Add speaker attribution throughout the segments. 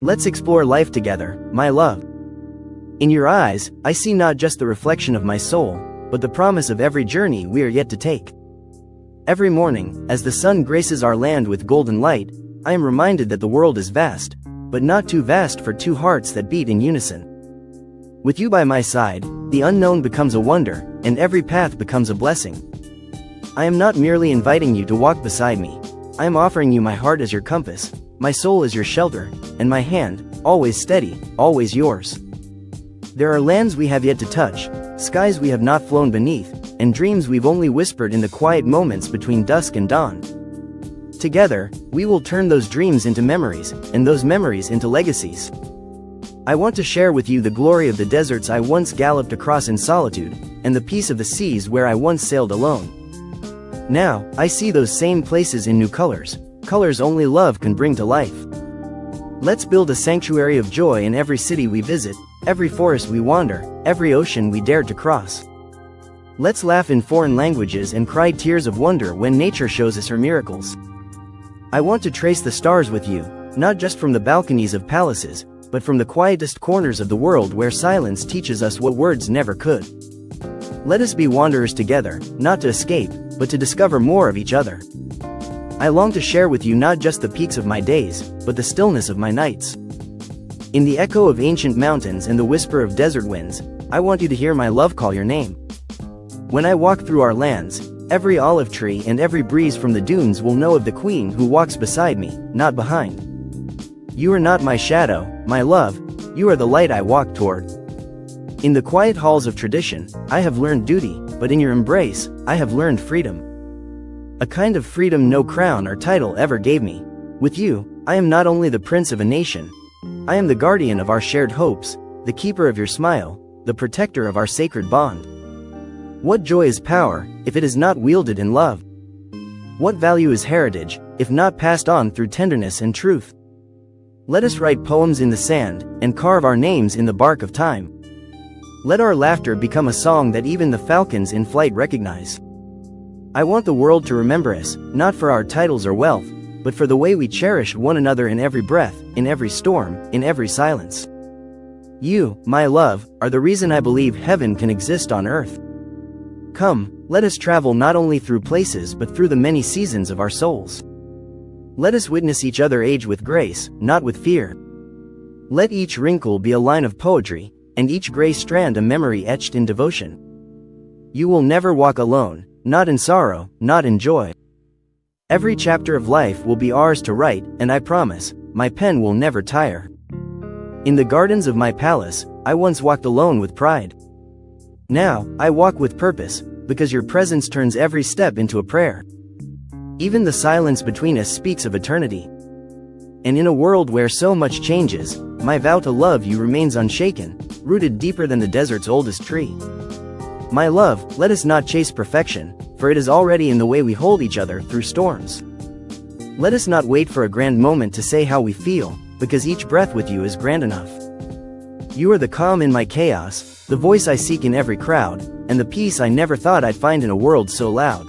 Speaker 1: Let's explore life together, my love. In your eyes, I see not just the reflection of my soul, but the promise of every journey we are yet to take. Every morning, as the sun graces our land with golden light, I am reminded that the world is vast, but not too vast for two hearts that beat in unison. With you by my side, the unknown becomes a wonder, and every path becomes a blessing. I am not merely inviting you to walk beside me. I am offering you my heart as your compass, my soul as your shelter, and my hand, always steady, always yours. There are lands we have yet to touch, skies we have not flown beneath, and dreams we've only whispered in the quiet moments between dusk and dawn. Together, we will turn those dreams into memories, and those memories into legacies. I want to share with you the glory of the deserts I once galloped across in solitude, and the peace of the seas where I once sailed alone. Now, I see those same places in new colors, colors only love can bring to life. Let's build a sanctuary of joy in every city we visit, every forest we wander, every ocean we dare to cross. Let's laugh in foreign languages and cry tears of wonder when nature shows us her miracles. I want to trace the stars with you, not just from the balconies of palaces, but from the quietest corners of the world where silence teaches us what words never could. Let us be wanderers together, not to escape, but to discover more of each other. I long to share with you not just the peaks of my days, but the stillness of my nights. In the echo of ancient mountains and the whisper of desert winds, I want you to hear my love call your name. When I walk through our lands, every olive tree and every breeze from the dunes will know of the queen who walks beside me, not behind. You are not my shadow, my love, you are the light I walk toward. In the quiet halls of tradition, I have learned duty, but in your embrace, I have learned freedom. A kind of freedom no crown or title ever gave me. With you, I am not only the prince of a nation. I am the guardian of our shared hopes, the keeper of your smile, the protector of our sacred bond. What joy is power, if it is not wielded in love? What value is heritage, if not passed on through tenderness and truth? Let us write poems in the sand, and carve our names in the bark of time. Let our laughter become a song that even the falcons in flight recognize. I want the world to remember us, not for our titles or wealth, but for the way we cherish one another in every breath, in every storm, in every silence. You, my love, are the reason I believe heaven can exist on earth. Come, let us travel not only through places but through the many seasons of our souls. Let us witness each other age with grace, not with fear. Let each wrinkle be a line of poetry, and each gray strand a memory etched in devotion. You will never walk alone, not in sorrow, not in joy. Every chapter of life will be ours to write, and I promise, my pen will never tire. In the gardens of my palace, I once walked alone with pride. Now, I walk with purpose, because your presence turns every step into a prayer. Even the silence between us speaks of eternity. And in a world where so much changes, my vow to love you remains unshaken, rooted deeper than the desert's oldest tree. My love, let us not chase perfection, for it is already in the way we hold each other through storms. Let us not wait for a grand moment to say how we feel, because each breath with you is grand enough. You are the calm in my chaos, the voice I seek in every crowd, and the peace I never thought I'd find in a world so loud.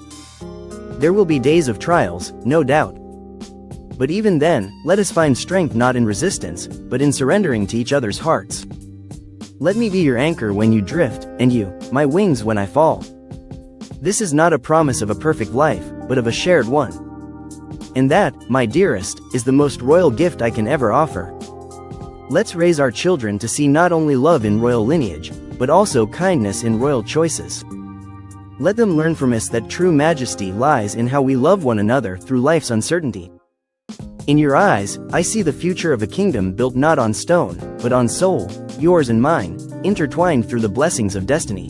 Speaker 1: There will be days of trials, no doubt. But even then, let us find strength not in resistance, but in surrendering to each other's hearts. Let me be your anchor when you drift, and you, my wings when I fall. This is not a promise of a perfect life, but of a shared one. And that, my dearest, is the most royal gift I can ever offer. Let's raise our children to see not only love in royal lineage, but also kindness in royal choices. Let them learn from us that true majesty lies in how we love one another through life's uncertainty. In your eyes, I see the future of a kingdom built not on stone, but on soul, yours and mine, intertwined through the blessings of destiny.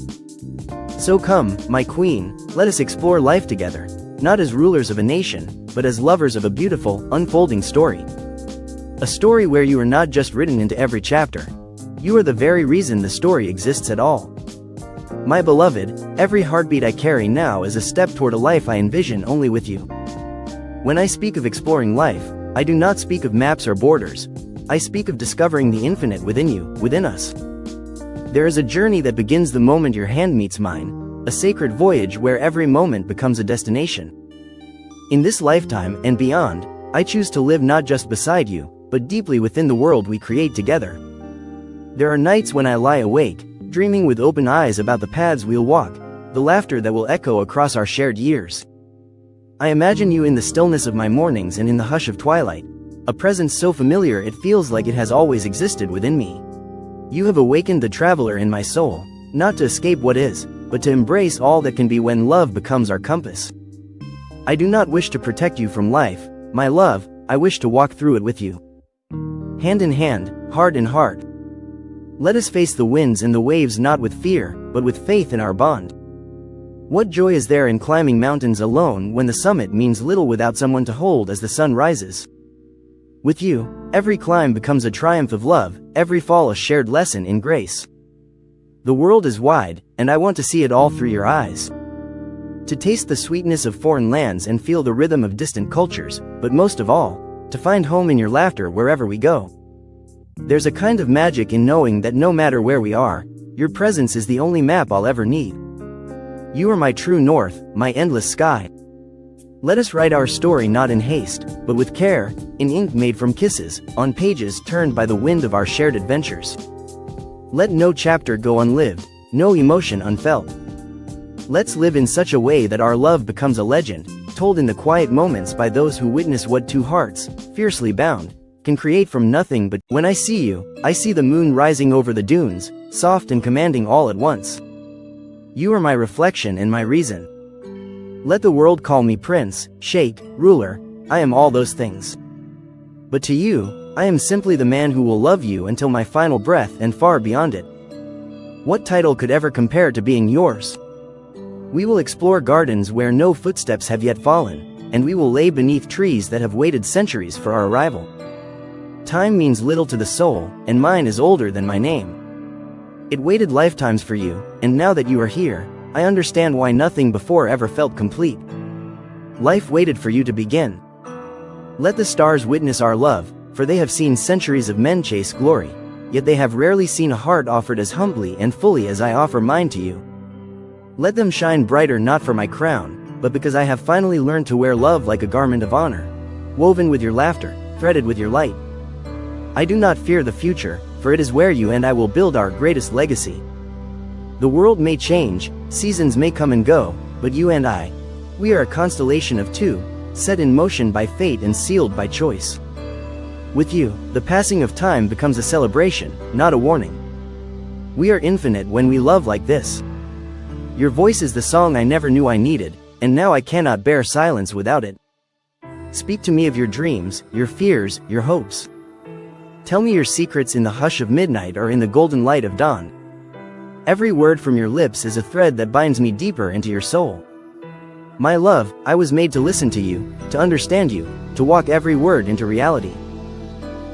Speaker 1: So come, my queen, let us explore life together, not as rulers of a nation, but as lovers of a beautiful, unfolding story. A story where you are not just written into every chapter. You are the very reason the story exists at all. My beloved, every heartbeat I carry now is a step toward a life I envision only with you. When I speak of exploring life, I do not speak of maps or borders. I speak of discovering the infinite within you, within us. There is a journey that begins the moment your hand meets mine, a sacred voyage where every moment becomes a destination. In this lifetime and beyond, I choose to live not just beside you, but deeply within the world we create together. There are nights when I lie awake, dreaming with open eyes about the paths we'll walk, the laughter that will echo across our shared years. I imagine you in the stillness of my mornings and in the hush of twilight, a presence so familiar it feels like it has always existed within me. You have awakened the traveler in my soul, not to escape what is, but to embrace all that can be when love becomes our compass. I do not wish to protect you from life, my love, I wish to walk through it with you. Hand in hand, heart in heart. Let us face the winds and the waves not with fear, but with faith in our bond. What joy is there in climbing mountains alone when the summit means little without someone to hold as the sun rises? With you, every climb becomes a triumph of love, every fall a shared lesson in grace. The world is wide, and I want to see it all through your eyes. To taste the sweetness of foreign lands and feel the rhythm of distant cultures, but most of all, to find home in your laughter wherever we go. There's a kind of magic in knowing that no matter where we are, your presence is the only map I'll ever need. You are my true north, my endless sky. Let us write our story not in haste, but with care, in ink made from kisses, on pages turned by the wind of our shared adventures. Let no chapter go unlived, no emotion unfelt. Let's live in such a way that our love becomes a legend, told in the quiet moments by those who witness what two hearts, fiercely bound, can create from nothing. But when I see you, I see the moon rising over the dunes, soft and commanding all at once. You are my reflection and my reason. Let the world call me prince, sheikh, ruler, I am all those things. But to you, I am simply the man who will love you until my final breath and far beyond it. What title could ever compare to being yours? We will explore gardens where no footsteps have yet fallen, and we will lay beneath trees that have waited centuries for our arrival. Time means little to the soul, and mine is older than my name. It waited lifetimes for you, and now that you are here, I understand why nothing before ever felt complete. Life waited for you to begin. Let the stars witness our love, for they have seen centuries of men chase glory, yet they have rarely seen a heart offered as humbly and fully as I offer mine to you. Let them shine brighter not for my crown, but because I have finally learned to wear love like a garment of honor, woven with your laughter, threaded with your light. I do not fear the future, for it is where you and I will build our greatest legacy. The world may change, seasons may come and go, but you and I, we are a constellation of two, set in motion by fate and sealed by choice. With you, the passing of time becomes a celebration, not a warning. We are infinite when we love like this. Your voice is the song I never knew I needed, and now I cannot bear silence without it. Speak to me of your dreams, your fears, your hopes. Tell me your secrets in the hush of midnight or in the golden light of dawn. Every word from your lips is a thread that binds me deeper into your soul. My love, I was made to listen to you, to understand you, to walk every word into reality.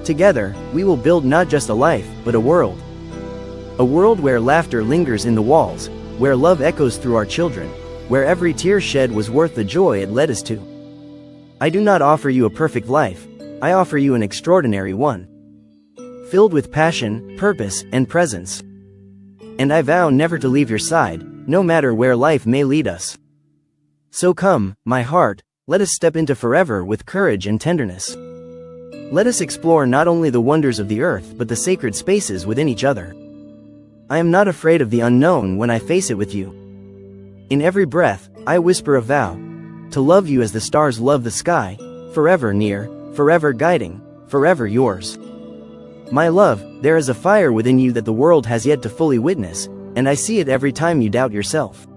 Speaker 1: Together, we will build not just a life, but a world. A world where laughter lingers in the walls, where love echoes through our children, where every tear shed was worth the joy it led us to. I do not offer you a perfect life, I offer you an extraordinary one. Filled with passion, purpose, and presence. And I vow never to leave your side, no matter where life may lead us. So come, my heart, let us step into forever with courage and tenderness. Let us explore not only the wonders of the earth but the sacred spaces within each other. I am not afraid of the unknown when I face it with you. In every breath, I whisper a vow, to love you as the stars love the sky, forever near, forever guiding, forever yours. My love, there is a fire within you that the world has yet to fully witness, and I see it every time you doubt yourself.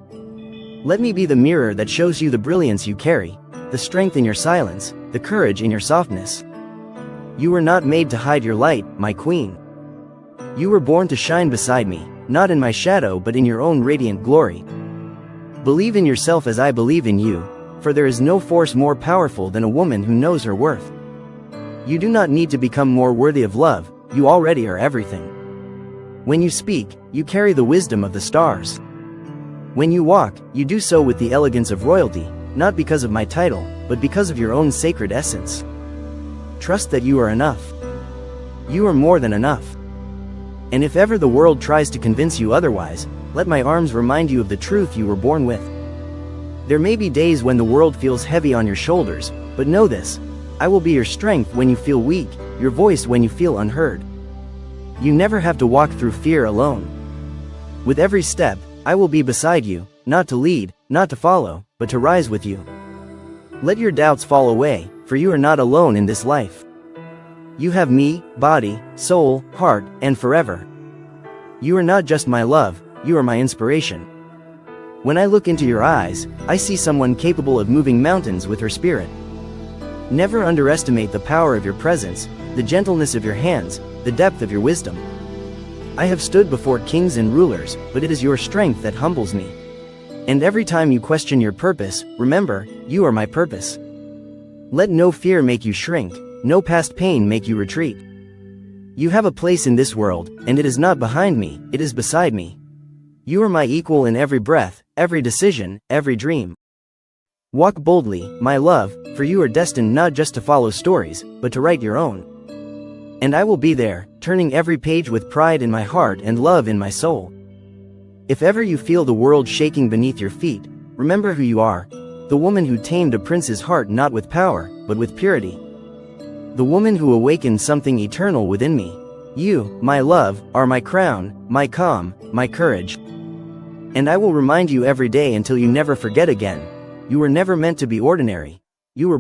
Speaker 1: Let me be the mirror that shows you the brilliance you carry, the strength in your silence, the courage in your softness. You were not made to hide your light, my queen. You were born to shine beside me, not in my shadow but in your own radiant glory. Believe in yourself as I believe in you, for there is no force more powerful than a woman who knows her worth. You do not need to become more worthy of love, you already are everything. When you speak, you carry the wisdom of the stars. When you walk, you do so with the elegance of royalty, not because of my title, but because of your own sacred essence. Trust that you are enough. You are more than enough. And if ever the world tries to convince you otherwise, let my arms remind you of the truth you were born with. There may be days when the world feels heavy on your shoulders, but know this, I will be your strength when you feel weak, your voice when you feel unheard. You never have to walk through fear alone. With every step, I will be beside you, not to lead, not to follow, but to rise with you. Let your doubts fall away, for you are not alone in this life. You have me, body, soul, heart, and forever. You are not just my love, you are my inspiration. When I look into your eyes, I see someone capable of moving mountains with her spirit. Never underestimate the power of your presence, the gentleness of your hands, the depth of your wisdom. I have stood before kings and rulers, but it is your strength that humbles me. And every time you question your purpose, remember, you are my purpose. Let no fear make you shrink, no past pain make you retreat. You have a place in this world, and it is not behind me, it is beside me. You are my equal in every breath, every decision, every dream. Walk boldly, my love, for you are destined not just to follow stories, but to write your own. And I will be there, turning every page with pride in my heart and love in my soul. If ever you feel the world shaking beneath your feet, remember who you are, the woman who tamed a prince's heart not with power, but with purity. The woman who awakened something eternal within me. You, my love, are my crown, my calm, my courage. And I will remind you every day until you never forget again. You were never meant to be ordinary. You were